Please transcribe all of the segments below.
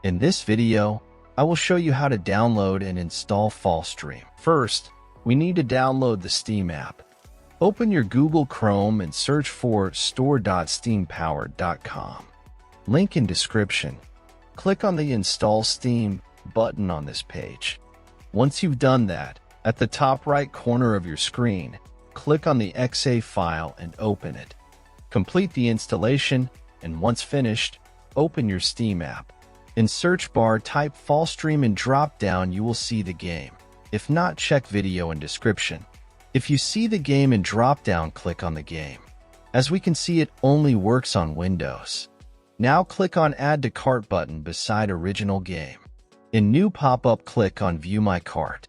In this video, I will show you how to download and install FallStream. First, we need to download the Steam app. Open your Google Chrome and search for store.steampowered.com. Link in description. Click on the Install Steam button on this page. Once you've done that, at the top right corner of your screen, click on the .exe file and open it. Complete the installation, and once finished, open your Steam app. In search bar, type FallStream and drop down you will see the game. If not, check video in description. If you see the game in drop down, click on the game. As we can see, it only works on Windows. Now click on Add to Cart button beside original game. In new pop-up, click on View My Cart.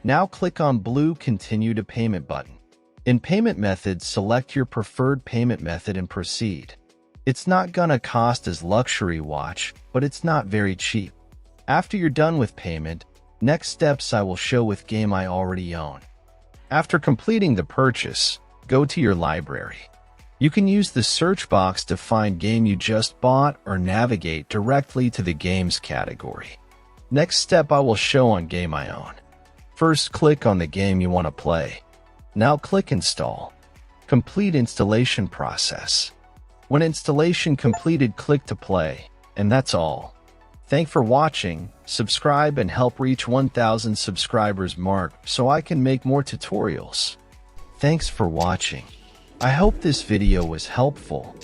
Now click on blue Continue to Payment button. In payment methods, select your preferred payment method and proceed. It's not gonna cost as luxury watch, but it's not very cheap. After you're done with payment, next steps I will show with game I already own. After completing the purchase, go to your library. You can use the search box to find game you just bought or navigate directly to the games category. Next step I will show on game I own. First, click on the game you want to play. Now click Install. Complete installation process. When installation completed, click to play, and that's all. Thanks for watching. Subscribe and help reach 1,000 subscribers mark so I can make more tutorials. Thanks for watching. I hope this video was helpful.